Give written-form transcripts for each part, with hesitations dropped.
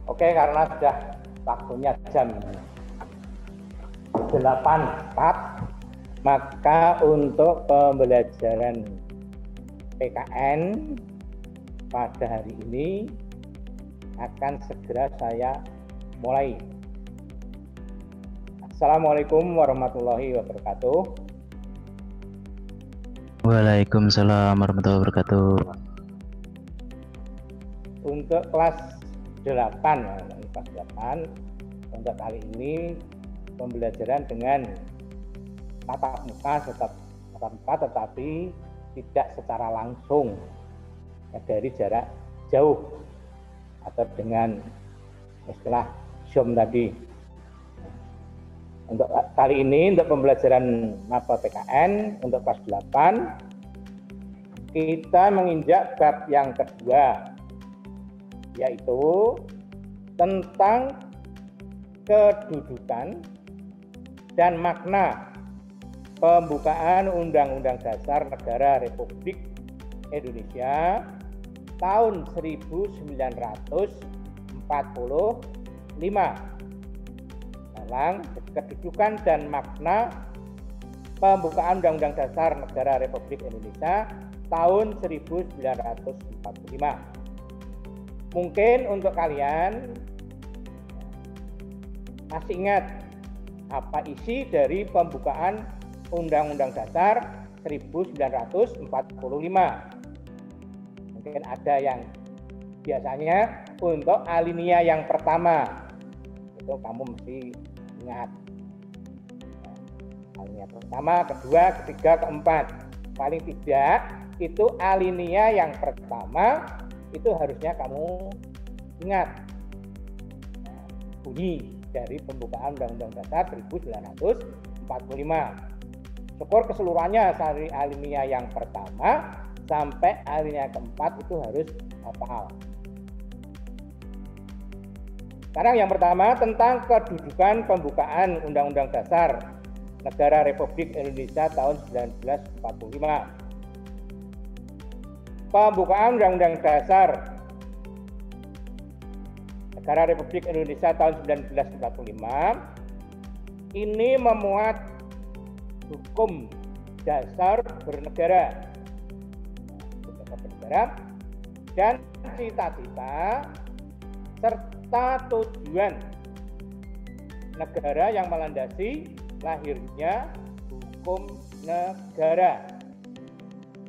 Oke, karena sudah waktunya jam 8.04, maka untuk pembelajaran PKN pada hari ini akan segera saya mulai. Assalamualaikum warahmatullahi wabarakatuh. Waalaikumsalam warahmatullahi wabarakatuh. Untuk kelas 8, untuk kali ini pembelajaran dengan tatap muka tetapi tidak secara langsung dari jarak jauh atau dengan istilah Zoom tadi. Untuk kali ini untuk pembelajaran maba PKN untuk kelas 8 kita menginjak bab yang kedua, yaitu tentang kedudukan dan makna pembukaan Undang-Undang Dasar Negara Republik Indonesia tahun 1945. Dalam kedudukan dan makna pembukaan Undang-Undang Dasar Negara Republik Indonesia tahun 1945. Mungkin untuk kalian masih ingat apa isi dari pembukaan Undang-Undang Dasar 1945. Mungkin ada yang biasanya untuk alinea yang pertama itu kamu mesti ingat. Alinea pertama, kedua, ketiga, keempat. Paling tidak itu alinea yang pertama itu harusnya kamu ingat. Bunyi dari pembukaan Undang-Undang Dasar 1945. Syukur keseluruhannya dari alinea yang pertama sampai alinea keempat itu harus hafal. Sekarang yang pertama tentang kedudukan pembukaan Undang-Undang Dasar Negara Republik Indonesia tahun 1945. Pembukaan Undang-Undang Dasar Negara Republik Indonesia tahun 1945 ini memuat hukum dasar bernegara, dan cita-cita serta tujuan negara yang melandasi lahirnya hukum negara,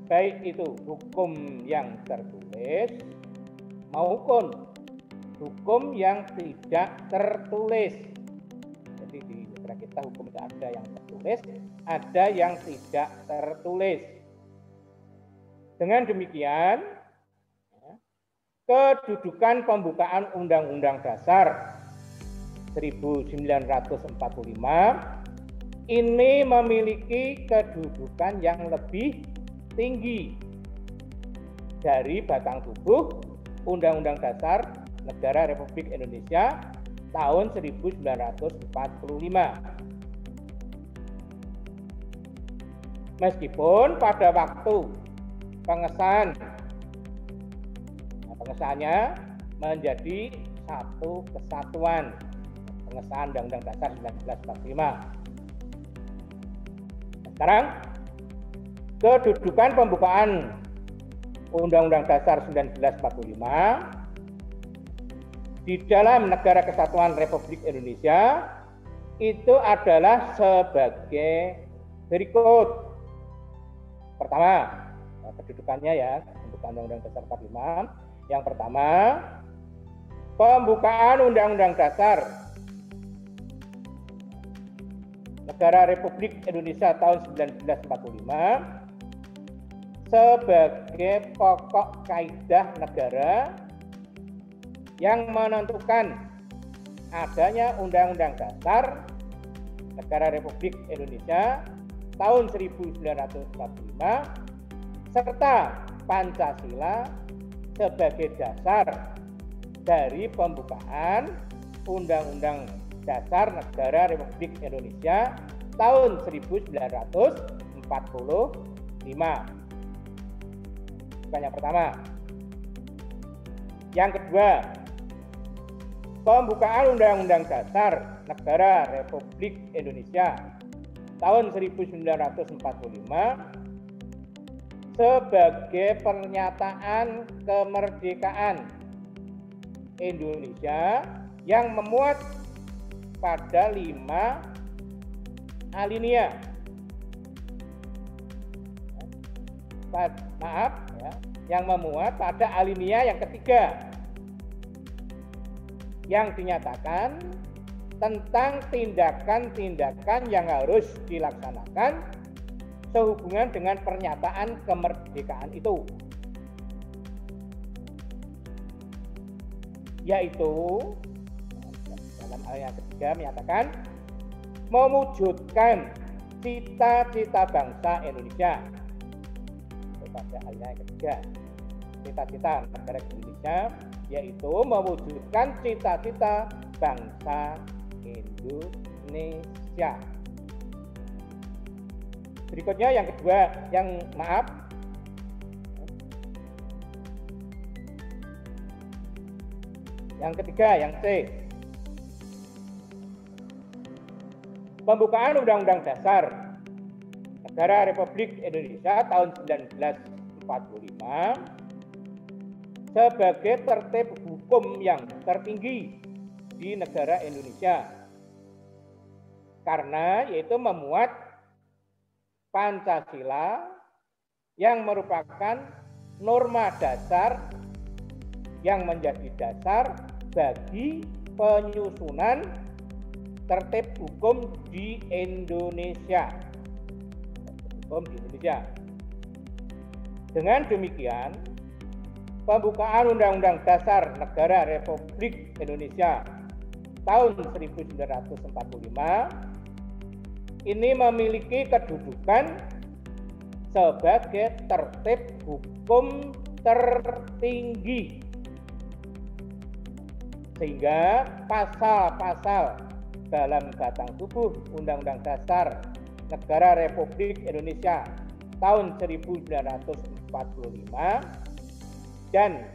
baik itu hukum yang tertulis maupun hukum yang tidak tertulis. Jadi di negara kita hukum itu ada yang tertulis, ada yang tidak tertulis. Dengan demikian, kedudukan pembukaan Undang-Undang Dasar 1945 ini memiliki kedudukan yang lebih tinggi dari batang tubuh Undang-Undang Dasar Negara Republik Indonesia tahun 1945. Meskipun pada waktu pengesahannya menjadi satu kesatuan, pengesahan Undang-Undang Dasar 1945. Sekarang kedudukan pembukaan Undang-Undang Dasar 1945 di dalam Negara Kesatuan Republik Indonesia itu adalah sebagai berikut. Pertama, kedudukannya ya, pembukaan Undang-Undang Dasar 45. Yang pertama, pembukaan Undang-Undang Dasar Negara Republik Indonesia tahun 1945 sebagai pokok kaidah negara yang menentukan adanya Undang-Undang Dasar Negara Republik Indonesia tahun 1945 serta Pancasila sebagai dasar dari pembukaan Undang-Undang Dasar Negara Republik Indonesia tahun 1945. Bukan yang pertama. Yang kedua, Pembukaan Undang-Undang Dasar Negara Republik Indonesia tahun 1945 sebagai pernyataan kemerdekaan Indonesia yang memuat pada 5 alinea. Yang memuat pada alinea yang ketiga, yang dinyatakan tentang tindakan-tindakan yang harus dilaksanakan sehubungan dengan pernyataan kemerdekaan itu, yaitu dalam alinea ketiga menyatakan mewujudkan cita-cita bangsa Indonesia. Pada alinea ketiga, cita-cita negara Indonesia yaitu mewujudkan cita-cita bangsa Indonesia. Berikutnya yang kedua, yang ketiga, yang C. Pembukaan Undang-Undang Dasar Negara Republik Indonesia tahun 1945 sebagai tertib hukum yang tertinggi di negara Indonesia, karena yaitu memuat Pancasila yang merupakan norma dasar yang menjadi dasar bagi penyusunan tertib hukum di Indonesia. Dengan demikian, pembukaan Undang-Undang Dasar Negara Republik Indonesia tahun 1945 ini memiliki kedudukan sebagai tertib hukum tertinggi, sehingga pasal-pasal dalam batang tubuh Undang-Undang Dasar Negara Republik Indonesia tahun 1945 dan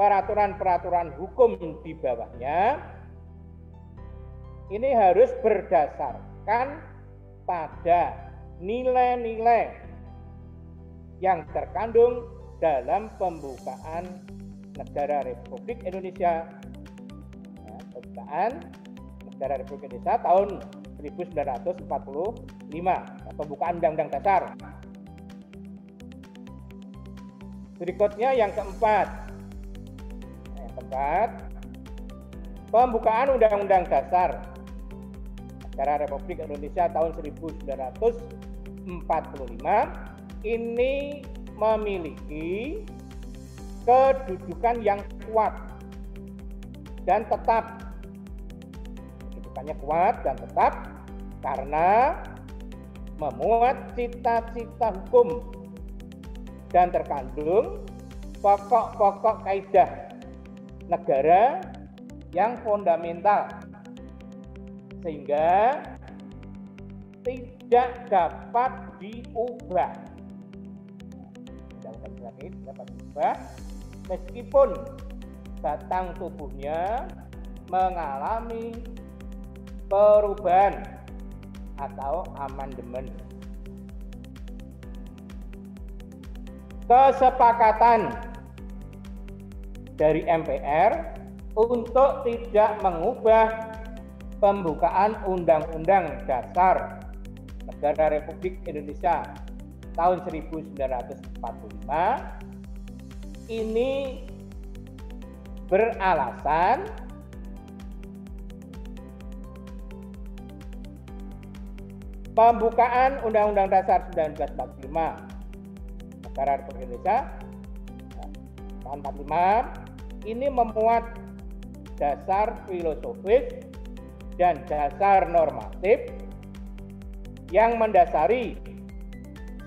peraturan-peraturan hukum di bawahnya ini harus berdasarkan pada nilai-nilai yang terkandung dalam pembukaan Negara Republik Indonesia, pembukaan Negara Republik Indonesia tahun 1945, pembukaan Undang-Undang Dasar. Berikutnya yang keempat, pembukaan Undang-Undang Dasar Negara Republik Indonesia tahun 1945 ini memiliki kedudukan yang kuat dan tetap. Kedudukannya kuat dan tetap karena memuat cita-cita hukum dan terkandung pokok-pokok kaidah negara yang fundamental, sehingga tidak dapat diubah. Undang-undang ini dapat diubah meskipun batang tubuhnya mengalami perubahan atau amandemen. Kesepakatan dari MPR untuk tidak mengubah pembukaan Undang-Undang Dasar Negara Republik Indonesia tahun 1945 ini beralasan pembukaan Undang-Undang Dasar 1945 Negara Republik Indonesia tahun 45 ini memuat dasar filosofis dan dasar normatif yang mendasari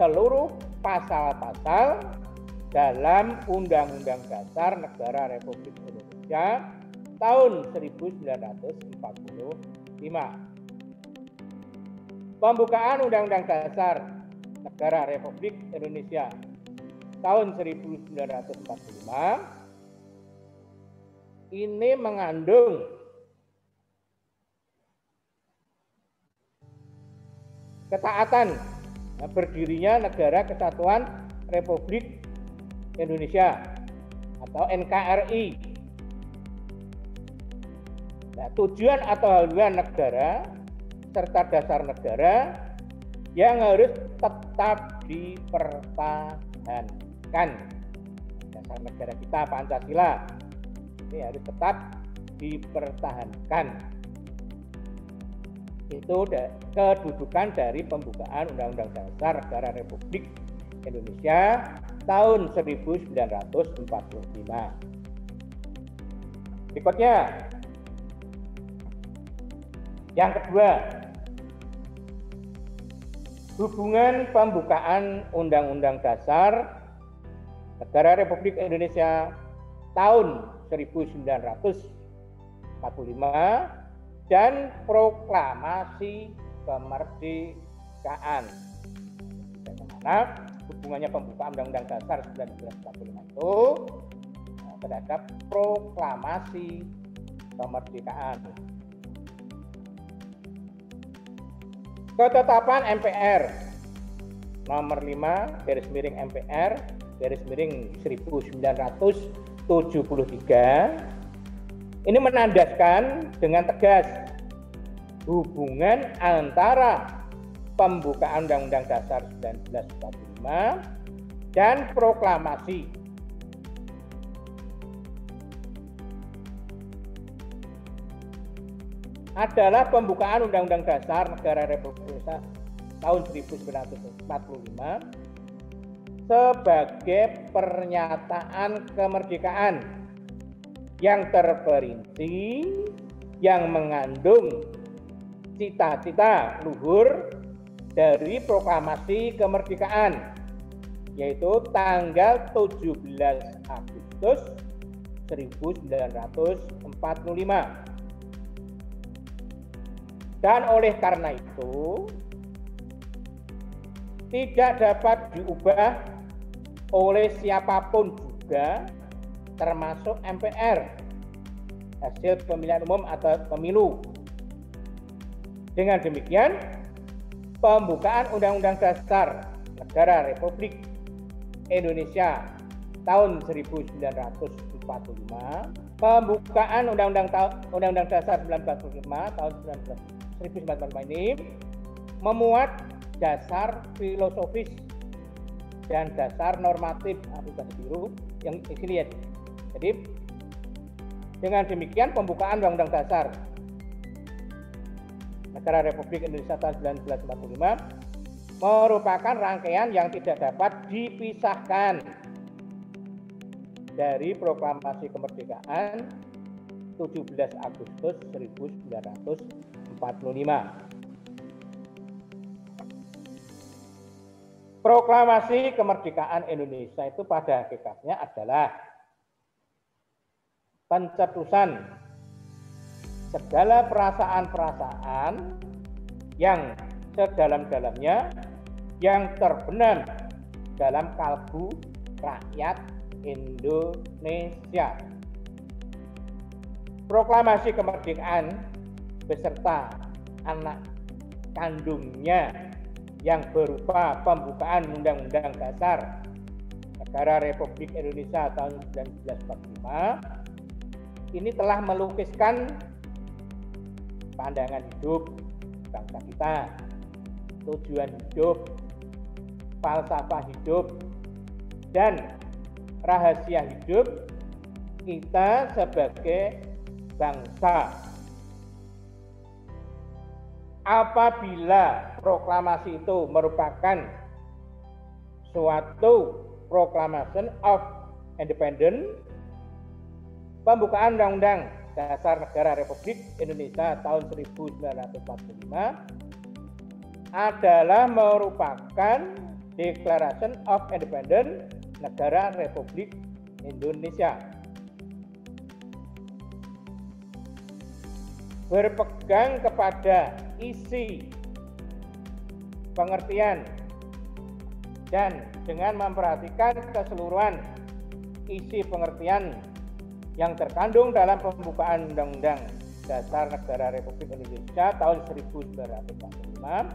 seluruh pasal-pasal dalam Undang-Undang Dasar Negara Republik Indonesia tahun 1945. Pembukaan Undang-Undang Dasar Negara Republik Indonesia tahun 1945 ini mengandung ketaatan berdirinya Negara Kesatuan Republik Indonesia atau NKRI. Nah, tujuan atau haluan negara serta dasar negara yang harus tetap dipertahankan. Dasar negara kita Pancasila ini harus tetap dipertahankan. Itu kedudukan dari pembukaan Undang-Undang Dasar Negara Republik Indonesia tahun 1945. Berikutnya, yang kedua, hubungan pembukaan Undang-Undang Dasar Negara Republik Indonesia tahun 1945 dan proklamasi kemerdekaan. Bagaimana hubungannya pembukaan Undang-Undang Dasar 1945 itu terhadap proklamasi kemerdekaan. Ketetapan MPR nomor 5 /MPR /1973 ini menandaskan dengan tegas hubungan antara pembukaan Undang-Undang Dasar 1945 dan proklamasi. Adalah pembukaan Undang-Undang Dasar Negara Republik Indonesia tahun 1945 sebagai pernyataan kemerdekaan yang terperinci, yang mengandung cita-cita luhur dari proklamasi kemerdekaan, yaitu tanggal 17 Agustus 1945. Dan oleh karena itu tidak dapat diubah oleh siapapun juga, termasuk MPR, hasil pemilihan umum atau pemilu. Dengan demikian, pembukaan Undang-Undang Dasar Negara Republik Indonesia tahun 1945, pembukaan Undang-Undang Dasar 1945 tahun 1945 ini memuat dasar filosofis dan dasar normatif aplikasi biru yang di sini ya. Jadi dengan demikian pembukaan Undang-Undang Dasar Negara Republik Indonesia tahun 1945 merupakan rangkaian yang tidak dapat dipisahkan dari proklamasi kemerdekaan 17 Agustus 1945. Proklamasi kemerdekaan Indonesia itu pada hakikatnya adalah pencetusan segala perasaan-perasaan yang sedalam-dalamnya yang terbenam dalam kalbu rakyat Indonesia. Proklamasi kemerdekaan beserta anak kandungnya yang berupa pembukaan Undang-Undang Dasar Negara Republik Indonesia tahun 1945 ini telah melukiskan pandangan hidup bangsa kita, tujuan hidup, falsafah hidup, dan rahasia hidup kita sebagai bangsa. Apabila proklamasi itu merupakan suatu proclamation of independence, pembukaan Undang-Undang Dasar Negara Republik Indonesia tahun 1945 adalah merupakan Declaration of Independence Negara Republik Indonesia. Berpegang kepada isi, pengertian, dan dengan memperhatikan keseluruhan isi pengertian yang terkandung dalam pembukaan Undang-Undang Dasar Negara Republik Indonesia tahun 1945,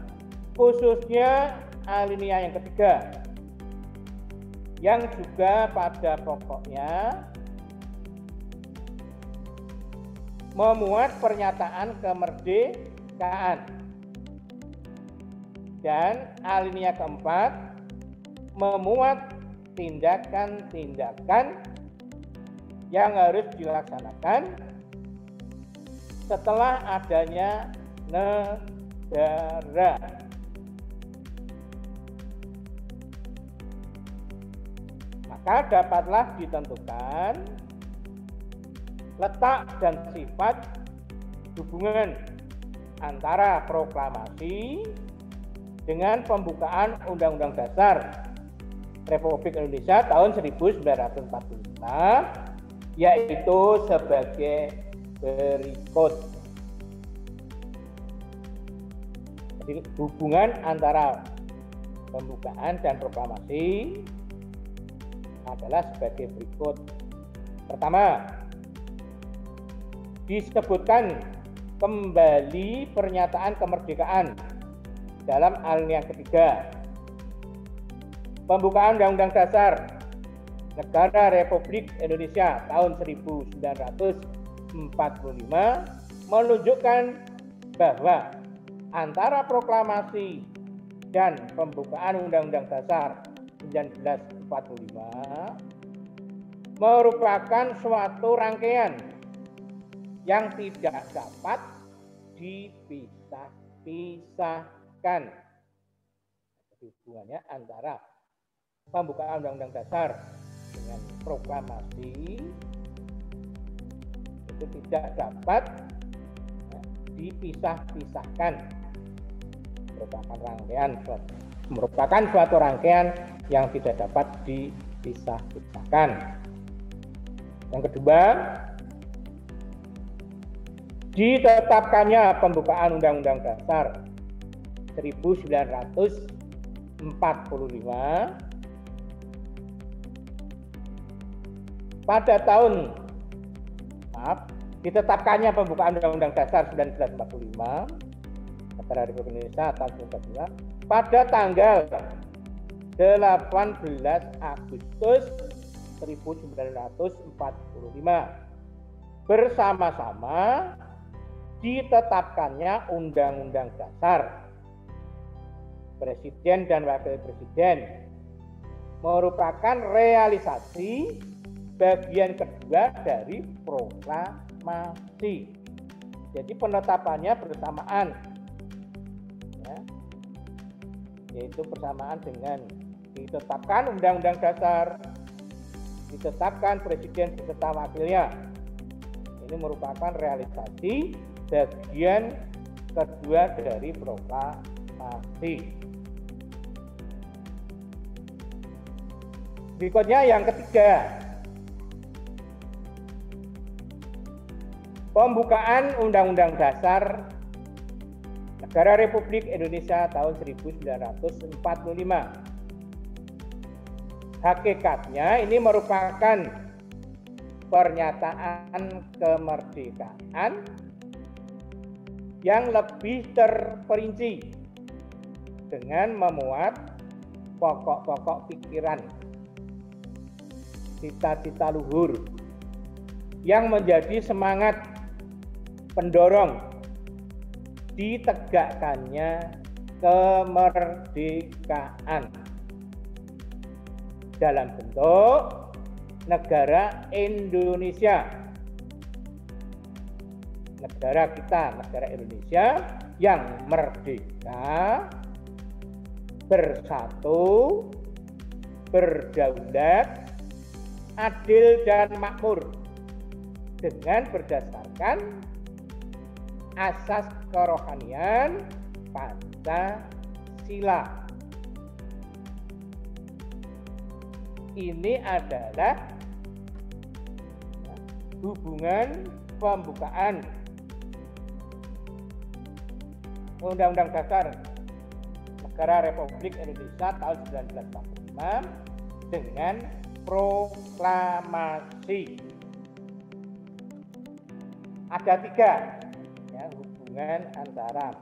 khususnya alinea yang ketiga, yang juga pada pokoknya memuat pernyataan kemerdekaan. Dan alinea keempat memuat tindakan-tindakan yang harus dilaksanakan setelah adanya negara. Maka dapatlah ditentukan letak dan sifat hubungan antara proklamasi dengan pembukaan Undang-Undang Dasar Republik Indonesia tahun 1945, yaitu sebagai berikut. Jadi hubungan antara pembukaan dan proklamasi adalah sebagai berikut. Pertama, disebutkan kembali pernyataan kemerdekaan dalam alinea ketiga. Pembukaan Undang-Undang Dasar Negara Republik Indonesia tahun 1945 menunjukkan bahwa antara proklamasi dan pembukaan Undang-Undang Dasar 1945 merupakan suatu rangkaian yang tidak dapat dipisah-pisahkan. Hubungannya antara pembukaan Undang-Undang Dasar dengan proklamasi itu tidak dapat dipisah-pisahkan. Merupakan suatu rangkaian yang tidak dapat dipisah-pisahkan. Yang kedua, ditetapkannya pembukaan Undang-Undang Dasar 1945 pada tahun ditetapkannya pembukaan Undang-Undang Dasar 1945 Negara Republik Indonesia tahun 1945 pada tanggal 18 Agustus 1945 bersama-sama ditetapkannya Undang-Undang Dasar. Presiden dan Wakil Presiden merupakan realisasi bagian kedua dari proklamasi. Jadi penetapannya bersamaan, ya, yaitu bersamaan dengan ditetapkan Undang-Undang Dasar, ditetapkan Presiden beserta wakilnya. Ini merupakan realisasi bagian kedua dari proklamasi. Berikutnya yang ketiga, pembukaan Undang-Undang Dasar Negara Republik Indonesia tahun 1945. Hakikatnya ini merupakan pernyataan kemerdekaan yang lebih terperinci dengan memuat pokok-pokok pikiran, cita-cita luhur yang menjadi semangat pendorong ditegakkannya kemerdekaan dalam bentuk negara Indonesia, negara kita, negara Indonesia yang merdeka, bersatu, berdaulat, adil dan makmur dengan berdasarkan asas kerohanian Pancasila. Ini adalah hubungan pembukaan Undang-Undang Dasar Negara Republik Indonesia tahun 1945 dengan proklamasi. Ada tiga ya, hubungan antara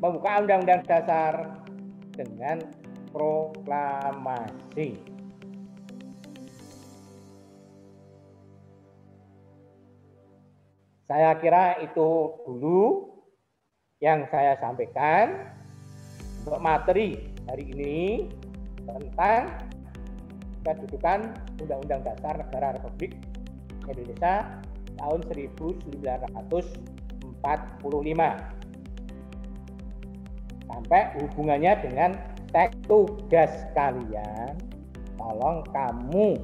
membuka Undang-Undang Dasar dengan proklamasi. Saya kira itu dulu yang saya sampaikan untuk materi hari ini tentang kedudukan Undang-Undang Dasar Negara Republik Indonesia tahun 1945. Sampai hubungannya dengan teks tugas kalian, tolong kamu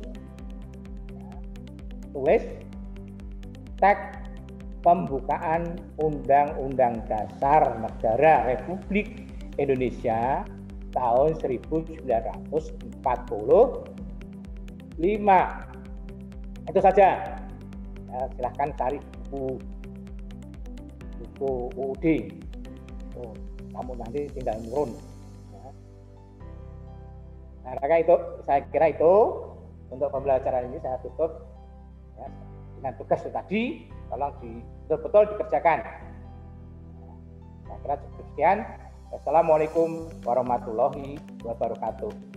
tulis teks pembukaan Undang-Undang Dasar Negara Republik Indonesia tahun 1945. Itu saja. Ya, silahkan cari buku UUD. Kamu nanti tinggal nurun. Ya. Nah, saya kira itu untuk pembelajaran ini saya tutup. Ya, dengan tugas tadi, tolong betul-betul dikerjakan. Saya kira cukup sekian. Assalamualaikum warahmatullahi wabarakatuh.